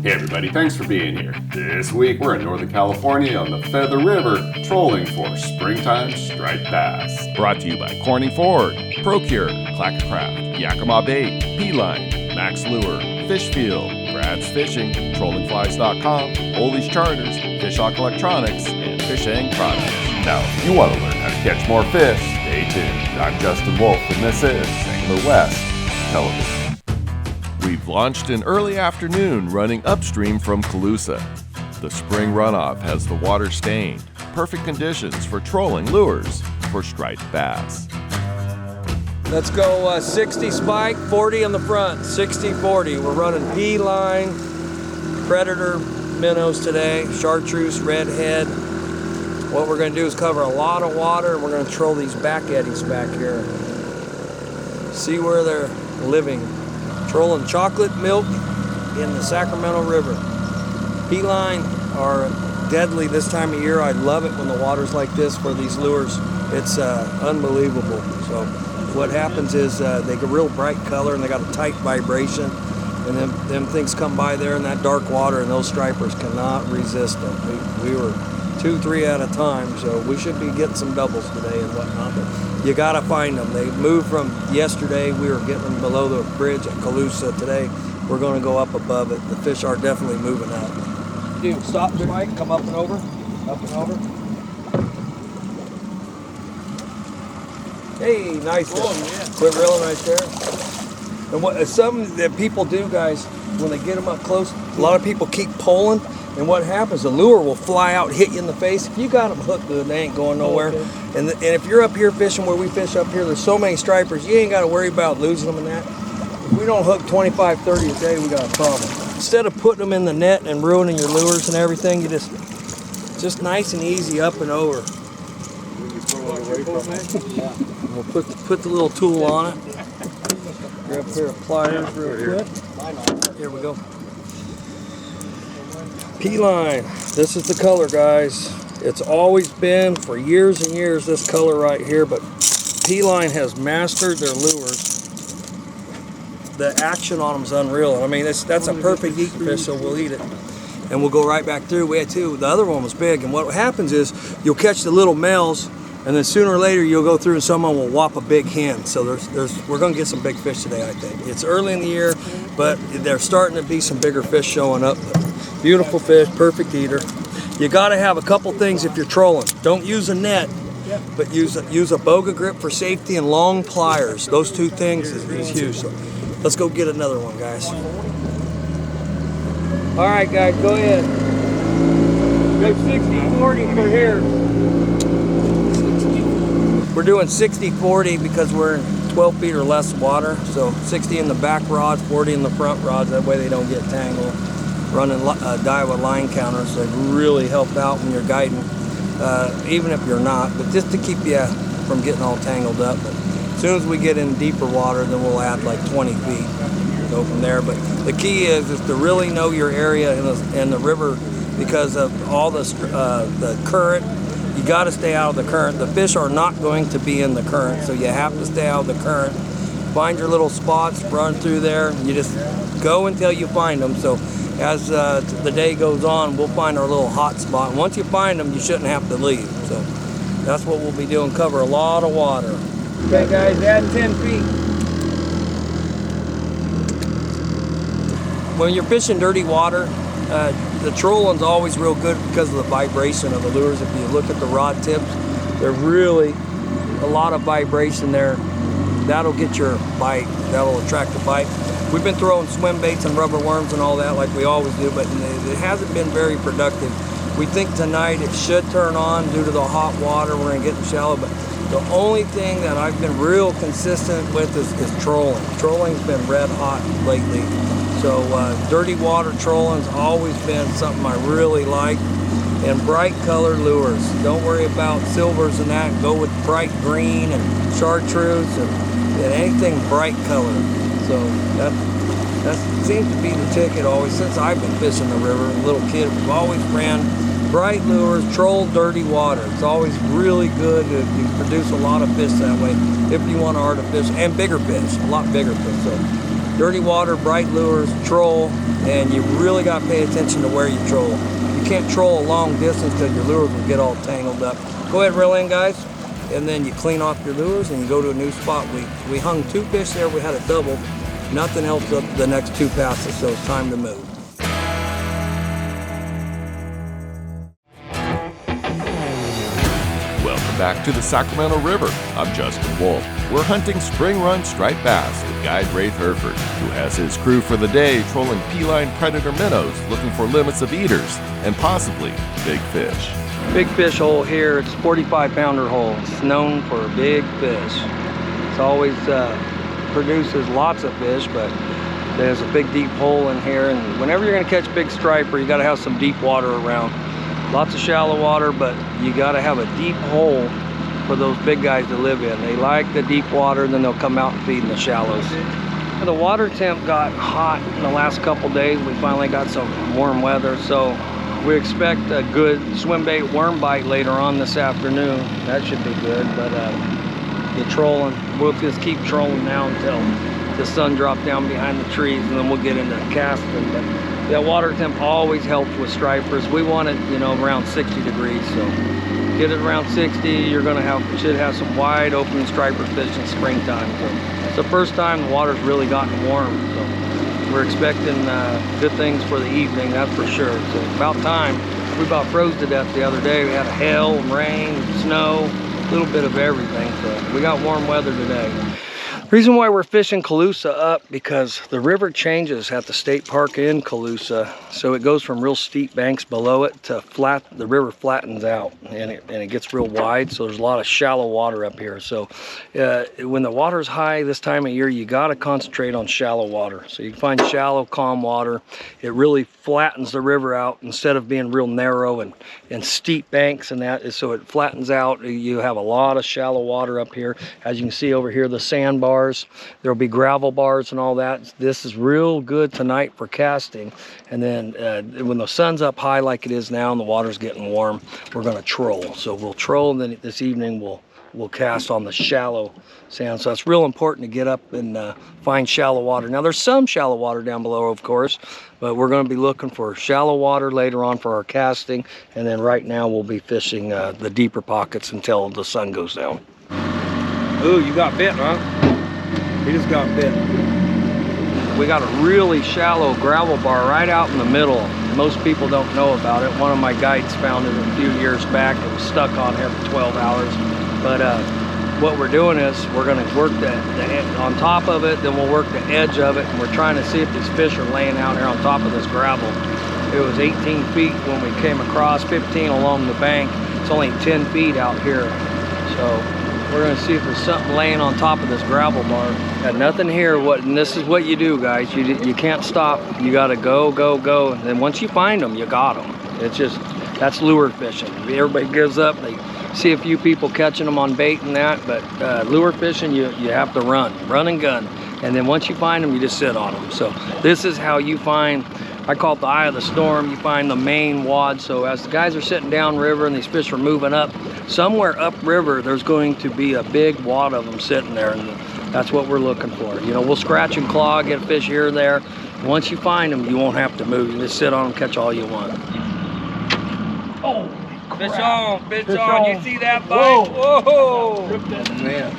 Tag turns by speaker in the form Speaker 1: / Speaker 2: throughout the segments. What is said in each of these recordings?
Speaker 1: Hey everybody, thanks for being here. This week we're in Northern California on the Feather River, trolling for springtime striped bass. Brought to you by Corning Ford, Pro-Cure, Clackercraft, Yakima Bait, P-Line, Max Lure, Fishfield, Brad's Fishing, TrollingFlies.com, Ollie's Charters, Fishhawk Electronics, and Fishing Products. Now, if you want to learn how to catch more fish, stay tuned. I'm Justin Wolf, and this is Angler West Television. We've launched in early afternoon running upstream from Colusa. The spring runoff has the water stained. Perfect conditions for trolling lures for striped bass.
Speaker 2: Let's go 60 spike, 40 on the front, 60-40. We're running P-line, Predator, Minnows today, Chartreuse, Redhead. What we're going to do is cover a lot of water, and we're going to troll these back eddies back here. See where they're living. Trolling chocolate milk in the Sacramento River. P-line are deadly this time of year. I love it when the water's like this for these lures. It's unbelievable. So what happens is they get real bright color and they got a tight vibration, and them things come by there in that dark water, and those stripers cannot resist them. We were 2-3 at a time, so we should be getting some doubles today and whatnot, but you gotta find them. They moved from yesterday. We were getting them below the bridge at Colusa. Today we're going to go up above it. The fish are definitely moving up. Dude, stop, spike, come up and over, up and over. Hey, nice. Quit reeling right there. And what some that people do, guys, when they get them up close, a lot of people keep pulling. And what happens, the lure will fly out, hit you in the face. If you got them hooked good, they ain't going nowhere. Okay. And if you're up here fishing where we fish up here, there's so many stripers, you ain't got to worry about losing them in that. If we don't hook 25, 30 a day, we got a problem. Instead of putting them in the net and ruining your lures and everything, you just nice and easy up and over. We'll put the little tool on it. Grab a pair of pliers real quick. Here we go. P-line, this is the color, guys. It's always been for years and years this color right here, but P-line has mastered their lures. The action on them is unreal. I mean, that's a perfect eating fish, so we'll eat it. And we'll go right back through. We had two. The other one was big, and what happens is you'll catch the little males, and then sooner or later you'll go through and someone will whop a big hen. So we're going to get some big fish today, I think. It's early in the year, but there's starting to be some bigger fish showing up. Beautiful fish, perfect eater. You got to have a couple things if you're trolling. Don't use a net, but use a boga grip for safety and long pliers. Those two things is huge. So let's go get another one, guys. All right, guys, go ahead. Go 60-40 for here. We're doing 60-40 because we're in 12 feet or less water. So 60 in the back rods, 40 in the front rods. That way they don't get tangled. Running Daiwa line counters, they really help out when you're guiding, even if you're not, but just to keep you from getting all tangled up. But as soon as we get in deeper water, then we'll add like 20 feet, go from there. But the key is to really know your area in the river, because of all the current. You got to stay out of the current. The fish are not going to be in the current, so you have to stay out of the current. Find your little spots, run through there. You just go until you find them. So as the day goes on, we'll find our little hot spot. And once you find them, you shouldn't have to leave. So that's what we'll be doing, cover a lot of water. Okay, guys, add 10 feet. When you're fishing dirty water, the trolling's always real good because of the vibration of the lures. If you look at the rod tips, they're really a lot of vibration there. That'll get your bite. That'll attract the bite. We've been throwing swim baits and rubber worms and all that like we always do, but it hasn't been very productive. We think tonight it should turn on due to the hot water. We're gonna get in shallow, but the only thing that I've been real consistent with is trolling. Trolling's been red hot lately. So dirty water trolling's always been something I really like. And bright colored lures. Don't worry about silvers and that. Go with bright green and chartreuse and anything bright colored. So that seems to be the ticket always since I've been fishing the river. As a little kid, we've always ran bright lures, troll dirty water. It's always really good. You produce a lot of fish that way if you want to artificial and bigger fish, a lot bigger fish. So dirty water, bright lures, troll. and you really got to pay attention to where you troll. You can't troll a long distance because your lures will get all tangled up. Go ahead and reel in, guys, and then you clean off your lures and you go to a new spot. We hung 2 fish there. We had a double. Nothing else up the next 2 passes, so it's time to move.
Speaker 1: Welcome back to the Sacramento River. I'm Justin Wolf. We're hunting spring run striped bass with guide Raith Heryford, who has his crew for the day trolling P-line predator minnows, looking for limits of eaters and possibly big fish.
Speaker 2: Big fish hole here. It's a 45-pounder hole. It's known for big fish. It's always produces lots of fish, but there's a big deep hole in here, and whenever you're going to catch big striper, you got to have some deep water around. Lots of shallow water, but you got to have a deep hole for those big guys to live in. They like the deep water, and then they'll come out and feed in the shallows. The water temp got hot in the last couple days. We finally got some warm weather, so we expect a good swim bait worm bite later on this afternoon. That should be good, but the trolling, we'll just keep trolling now until the sun drops down behind the trees, and then we'll get into casting. But that water temp always helps with stripers. We want it, you know, around 60 degrees. So get it around 60, you're gonna should have some wide open striper fish in springtime. So it's the first time the water's really gotten warm. So we're expecting good things for the evening, that's for sure. So it's about time. We about froze to death the other day. We had hail, rain, snow, a little bit of everything. So we got warm weather today. Reason why we're fishing Colusa up, because the river changes at the state park in Colusa, so it goes from real steep banks below it to flat. The river flattens out and it gets real wide, so there's a lot of shallow water up here. So when the water's high this time of year, you got to concentrate on shallow water. So you can find shallow, calm water. It really flattens the river out instead of being real narrow and steep banks, and that is, so it flattens out. You have a lot of shallow water up here. As you can see over here, the sandbar. There'll be gravel bars and all that. This is real good tonight for casting. And then when the sun's up high like it is now and the water's getting warm, we're going to troll. So we'll troll, and then this evening we'll cast on the shallow sand. So it's real important to get up and find shallow water. Now there's some shallow water down below, of course, but we're going to be looking for shallow water later on for our casting. And then right now we'll be fishing the deeper pockets until the sun goes down. Ooh, you got bit, huh? He just got bit. We got a really shallow gravel bar right out in the middle. Most people don't know about it. One of my guides found it a few years back. It was stuck on here for 12 hours. But what we're doing is we're going to work the on top of it, then we'll work the edge of it, and we're trying to see if these fish are laying out here on top of this gravel. It was 18 feet when we came across, 15 along the bank. It's only 10 feet out here. So we're going to see if there's something laying on top of this gravel bar. Got nothing here. And this is what you do, guys. You can't stop. You got to go, go, go. And then once you find them, you got them. It's just, that's lure fishing. Everybody gives up. They see a few people catching them on bait and that, but lure fishing, you have to run and gun. And then once you find them, you just sit on them. So this is how you find, I call it the eye of the storm. You find the main wad. So as the guys are sitting downriver and these fish are moving up, somewhere upriver, there's going to be a big wad of them sitting there, and that's what we're looking for. You know, we'll scratch and claw, get a fish here or there. Once you find them, you won't have to move. You just sit on them, catch all you want.
Speaker 3: Oh,
Speaker 2: fish on, fish on. You see that bite? Whoa!
Speaker 3: Man.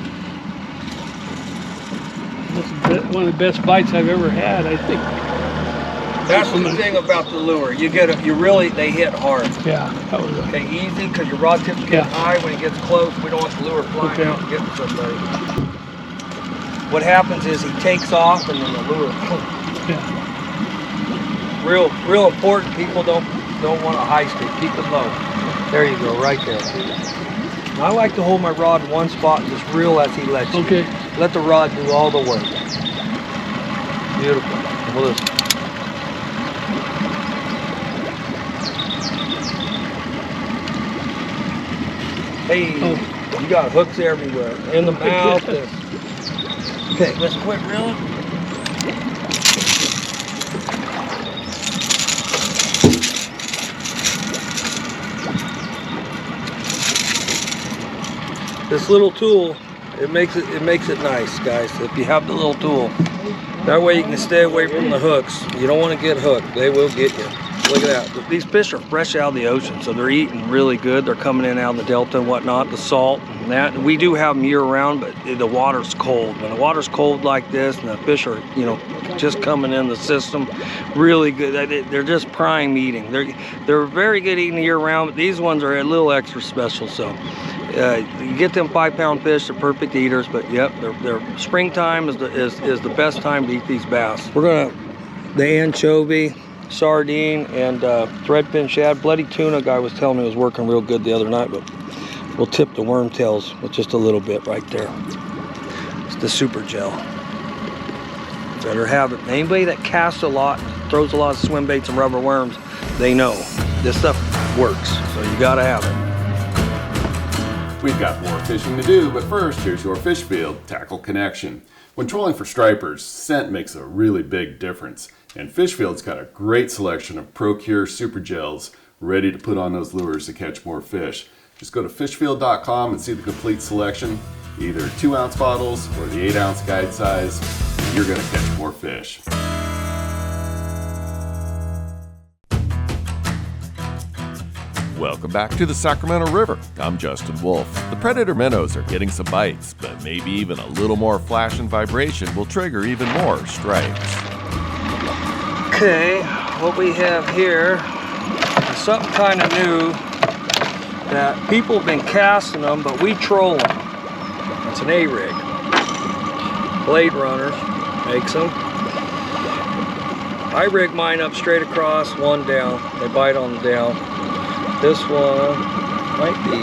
Speaker 3: That's one of the best bites I've ever had, I think.
Speaker 2: That's the thing about the lure. You get it. They hit hard.
Speaker 3: Yeah. That was
Speaker 2: okay, easy, because your rod tips get high when it gets close. We don't want the lure flying out and getting somebody. What happens is he takes off and then the lure.
Speaker 3: Yeah.
Speaker 2: Real important. People don't want a high stick. Keep it low. There you go, right there. I like to hold my rod in one spot and just reel as he lets you.
Speaker 3: Okay.
Speaker 2: Let the rod do all the work. Beautiful. Well, listen. Hey, you got hooks everywhere. In the mouth. Okay, let's quit reeling. This little tool, it makes it nice, guys. If you have the little tool. That way you can stay away from the hooks. You don't want to get hooked. They will get you. Look at that. These fish are fresh out of the ocean, so they're eating really good. They're coming in out of the delta and whatnot, the salt and that. We do have them year round, but the water's cold. When the water's cold like this and the fish are, you know, just coming in the system, really good. They're just prime eating. They're very good eating year round, but these ones are a little extra special. So you get them 5-pound fish, they're perfect eaters. But yep, they're springtime is the best time to eat these bass. We're gonna the anchovy, sardine, and threadfin shad. Bloody tuna guy was telling me it was working real good the other night, but we'll tip the wormtails with just a little bit right there. It's the super gel. Better have it. Anybody that casts a lot, throws a lot of swim baits and rubber worms, they know this stuff works, so you gotta have it.
Speaker 1: We've got more fishing to do, but first, here's your fish field tackle connection. When trolling for stripers, scent makes a really big difference, and Fishfield's got a great selection of Pro-Cure Super Gels ready to put on those lures to catch more fish. Just go to fishfield.com and see the complete selection, either 2-ounce bottles or the 8-ounce guide size, and you're gonna catch more fish. Welcome back to the Sacramento River. I'm Justin Wolf. The predator minnows are getting some bites, but maybe even a little more flash and vibration will trigger even more strikes.
Speaker 2: Okay, what we have here is something kind of new that people have been casting them, but we troll them. It's an A-rig. Blade Runners makes them. I rig mine up straight across, one down. They bite on the down. This one might be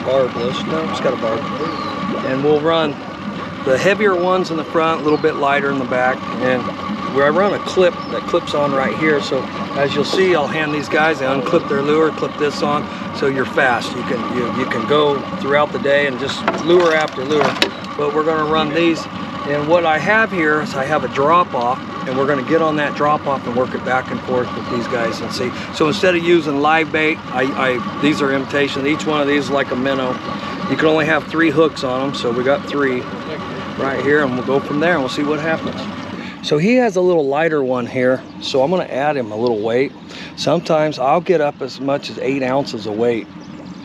Speaker 2: barbless. No, it's got a barb. And we'll run the heavier ones in the front, a little bit lighter in the back. And where I run a clip that clips on right here. So as you'll see, I'll hand these guys, they unclip their lure, clip this on, so you're fast. You can go throughout the day and just lure after lure. But we're gonna run these. And what I have here is I have a drop off, and we're gonna get on that drop off and work it back and forth with these guys and see. So instead of using live bait, these are imitation. Each one of these is like a minnow. You can only have 3 hooks on them, so we got 3 right here, and we'll go from there and we'll see what happens. So he has a little lighter one here, so I'm gonna add him a little weight. Sometimes I'll get up as much as 8 ounces of weight,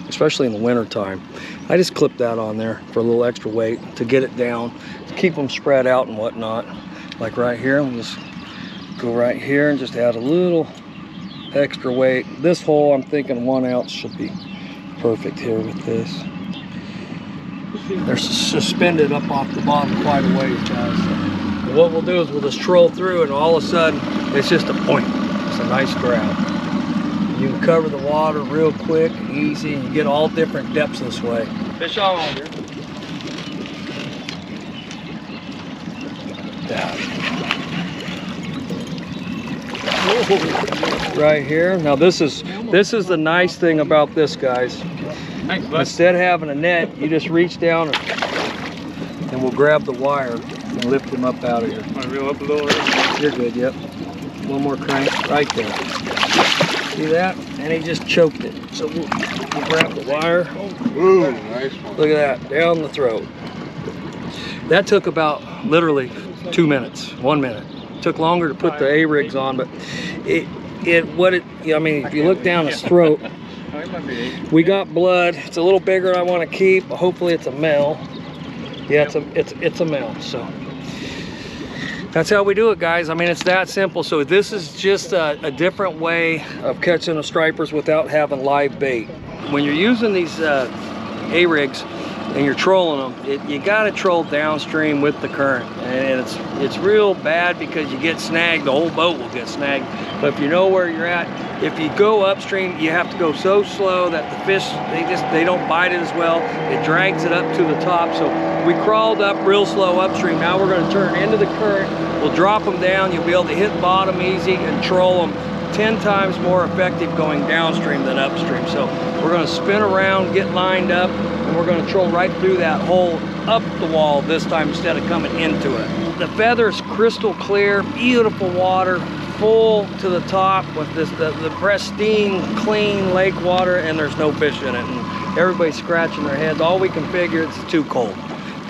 Speaker 2: especially in the winter time. I just clip that on there for a little extra weight to get it down, to keep them spread out and whatnot. Like right here, we'll just go right here and just add a little extra weight. This hole, I'm thinking 1 ounce should be perfect here with this. They're suspended up off the bottom quite a ways, guys. So what we'll do is we'll just troll through, and all of a sudden, it's just a point. It's a nice grab. You can cover the water real quick, easy, and you get all different depths this way. Fish on here. Right here. Now this is the nice thing about this, guys.
Speaker 3: Thanks, bud.
Speaker 2: Instead of having a net, you just reach down and we'll grab the wire and lift him up out of here.
Speaker 3: Want to reel up a little?
Speaker 2: You're good. Yep. One more crank right there. See that? And he just choked it. So we'll grab the wire.
Speaker 3: Ooh, nice one.
Speaker 2: Look at that, down the throat. That took about literally 2 minutes, 1 minute. It took longer to put the A-rigs on, but I mean, if you look down his throat, we got blood. It's a little bigger than I want to keep, but hopefully it's a male. Yeah, it's a male, so. That's how we do it, guys. I mean, it's that simple. So this is just a different way of catching the stripers without having live bait. When you're using these A-rigs and you're trolling them, you got to troll downstream with the current. And it's real bad because you get snagged. The whole boat will get snagged. But if you know where you're at, if you go upstream, you have to go so slow that the fish, they don't bite it as well. It drags it up to the top. So we crawled up real slow upstream. Now we're going to turn into the current. We'll drop them down. You'll be able to hit bottom easy and troll them 10 times more effective going downstream than upstream. So we're going to spin around, get lined up, and we're going to troll right through that hole up the wall this time instead of coming into it. The feather's crystal clear, beautiful water, full to the top with the pristine, clean lake water, and there's no fish in it. And everybody's scratching their heads. All we can figure, it's too cold.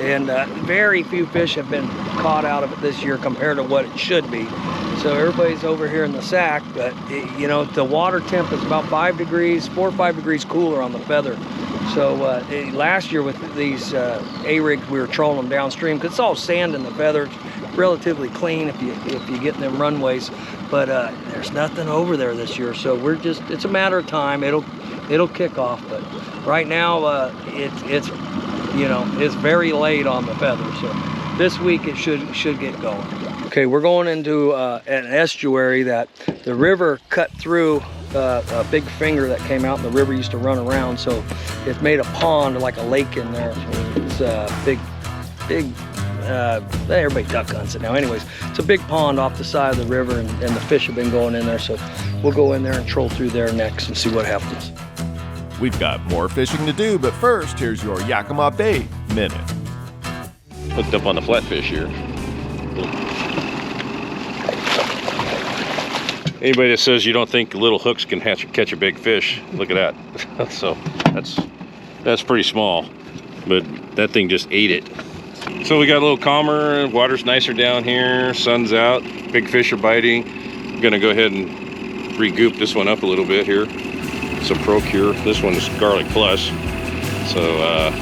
Speaker 2: And very few fish have been caught out of it this year compared to what it should be. So everybody's over here in the Sac, but you know, the water temp is about 4 or 5 degrees cooler on the feather. So last year with these A-rigs, we were trolling them downstream because it's all sand in the feather. It's relatively clean if you get in them runways, but there's nothing over there this year. So we're just, it's a matter of time. It'll kick off, but right now it's you know, it's very late on the feather. So this week it should get going. Okay, we're going into an estuary that the river cut through a big finger that came out, and the river used to run around, so it's made a pond like a lake in there. So it's big everybody duck hunts it now. Anyways, it's a big pond off the side of the river, and the fish have been going in there, so we'll go in there and troll through there next and see what happens.
Speaker 1: We've got more fishing to do, but first, here's your Yakima Bait Minute.
Speaker 4: Hooked up on the flatfish here. Anybody that says you don't think little hooks can catch a big fish, look at that. So that's pretty small, but that thing just ate it. So we got a little calmer, water's nicer down here, sun's out, big fish are biting. I'm gonna go ahead and regoop this one up a little bit here. Some Pro-Cure. This one's Garlic Plus, so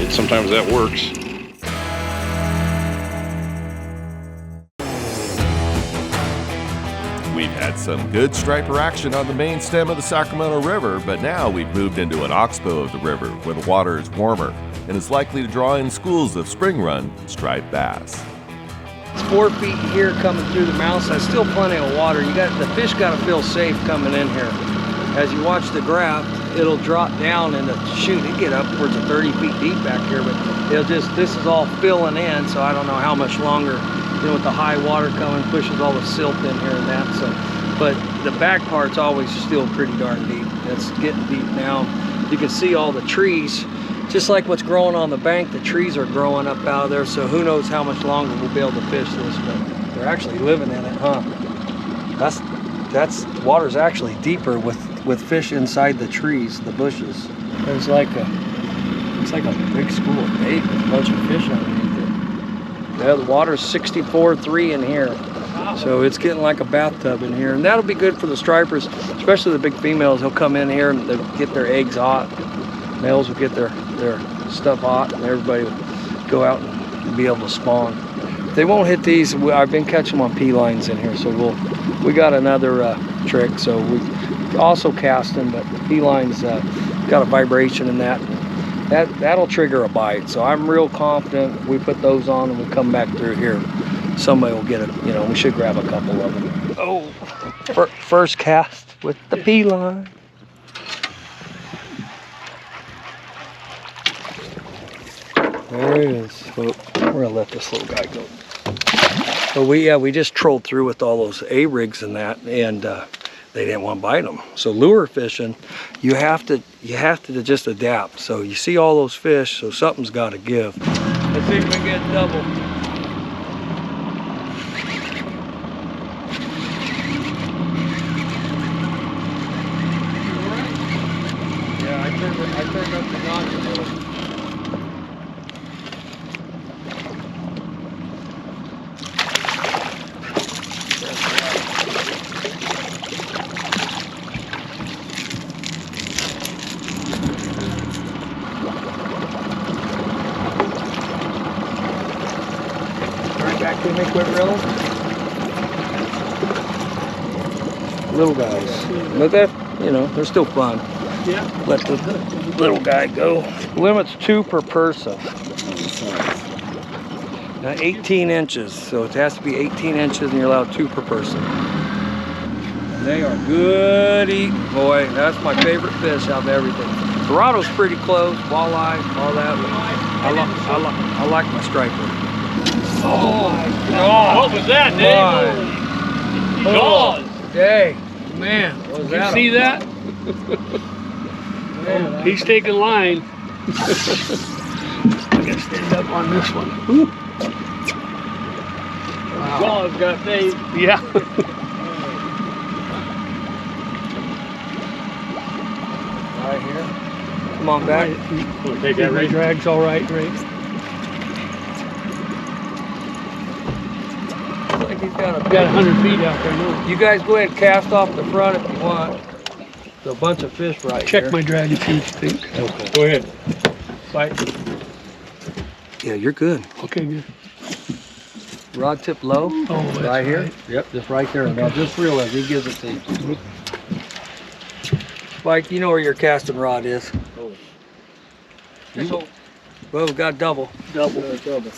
Speaker 4: sometimes that works.
Speaker 1: We've had some good striper action on the main stem of the Sacramento River, but now we've moved into an oxbow of the river where the water is warmer and is likely to draw in schools of spring run striped bass.
Speaker 2: It's 4 feet here coming through the mouth, so still plenty of water. The fish got to feel safe coming in here. As you watch the graph, it'll drop down and it get upwards of 30 feet deep back here, but this is all filling in, so I don't know how much longer, you know, with the high water coming, pushes all the silt in here and that. So, but the back part's always still pretty darn deep. It's getting deep now. You can see all the trees, just like what's growing on the bank, the trees are growing up out of there, so who knows how much longer we'll be able to fish this, but they're actually living in it, huh? That's water's actually deeper with fish inside the trees, the bushes. There's like it's like a big school of bait with a bunch of fish underneath it. Yeah, the water's 64.3 in here, so it's getting like a bathtub in here, and that'll be good for the stripers, especially the big females. They'll come in here and they'll get their eggs hot. Males will get their stuff hot, and everybody will go out and be able to spawn. They won't hit these. I've been catching them on P lines in here, so we got another trick. So we also cast them, but the P lines got a vibration in that'll trigger a bite. So I'm real confident we put those on and we come back through here, somebody will get it. You know, we should grab a couple of them. Oh, first cast with the P line. There it is. So we're gonna let this little guy go. So we just trolled through with all those A-rigs and that, and they didn't want to bite them. So lure fishing, you have to just adapt. So you see all those fish, so something's got to give. Let's see if we can get double. Yeah, I turned up the notch a little. Can they quit reeling? Little guys. But that, you know, they're still fun. Yeah. Let the little guy go. Limit's 2 per person. Now 18 inches, so it has to be 18 inches and you're allowed 2 per person. They are good eating, boy. That's my favorite fish out of everything. Dorado's pretty close, walleye, all that. I like my striper. Oh my God!
Speaker 3: What was that, Dave? Jaws!
Speaker 2: Hey, man, what was that?
Speaker 3: You see that?
Speaker 2: Man,
Speaker 3: he's taking line. I gotta stand up on this one. Ooh. Wow. Jaws got Dave. Yeah.
Speaker 2: Right here. Come on back.
Speaker 3: Take that, Ray. Drag's all right, Ray.
Speaker 2: got a
Speaker 3: Got 100 feet out there now.
Speaker 2: You guys go ahead and cast off the front if you want. There's a bunch of fish right here.
Speaker 3: Check my dragon feet, I think.
Speaker 2: Okay.
Speaker 3: Go ahead. Bite.
Speaker 2: Yeah, you're good.
Speaker 3: Okay, good.
Speaker 2: Rod tip low.
Speaker 3: Oh, that's
Speaker 2: right here.
Speaker 3: right.
Speaker 2: Yep, just right there. Now just realize he gives it to you. Spike, you know where your casting rod is.
Speaker 3: Oh.
Speaker 2: Well, we've got double.
Speaker 3: Double.
Speaker 2: Double.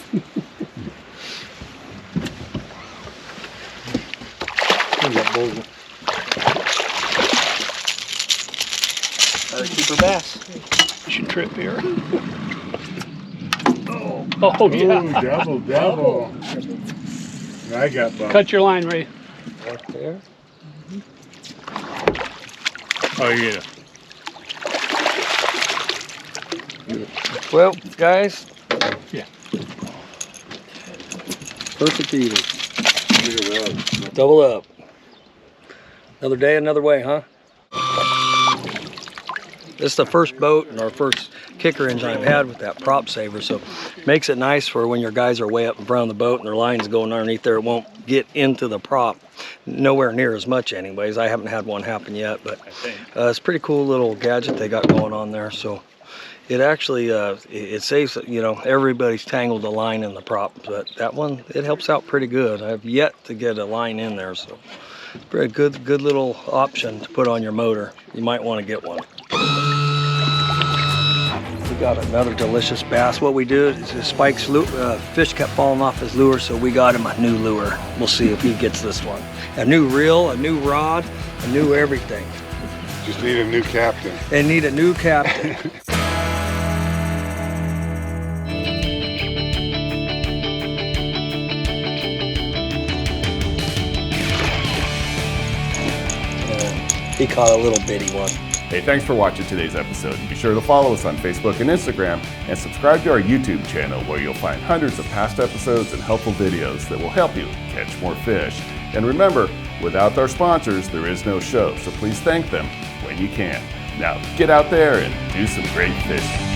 Speaker 2: Keeper bass.
Speaker 3: Should trip here. Oh, yeah.
Speaker 5: Ooh, double. I got bumped.
Speaker 3: Cut your line, Ray.
Speaker 2: Right there.
Speaker 5: Oh, yeah.
Speaker 2: Well, guys.
Speaker 3: Yeah.
Speaker 2: Perfect eating. Double up. Another day, another way, huh? This is the first boat and our first kicker engine I've had with that prop saver, so makes it nice for when your guys are way up in front of the boat and their line's going underneath there. It won't get into the prop. Nowhere near as much anyways. I haven't had one happen yet, but it's a pretty cool little gadget they got going on there. So it actually, it saves, you know, everybody's tangled the line in the prop, but that one, it helps out pretty good. I've yet to get a line in there, so very good little option to put on your motor. You might want to get one. We got another delicious bass. What we do is Spike's fish kept falling off his lure, so we got him a new lure. We'll see if he gets this one. A new reel, a new rod, a new everything.
Speaker 5: Just need a new captain.
Speaker 2: And need a new captain. He caught a little bitty one.
Speaker 1: Hey, thanks for watching today's episode. Be sure to follow us on Facebook and Instagram, and subscribe to our YouTube channel where you'll find hundreds of past episodes and helpful videos that will help you catch more fish. And remember, without our sponsors, there is no show, so please thank them when you can. Now, get out there and do some great fishing.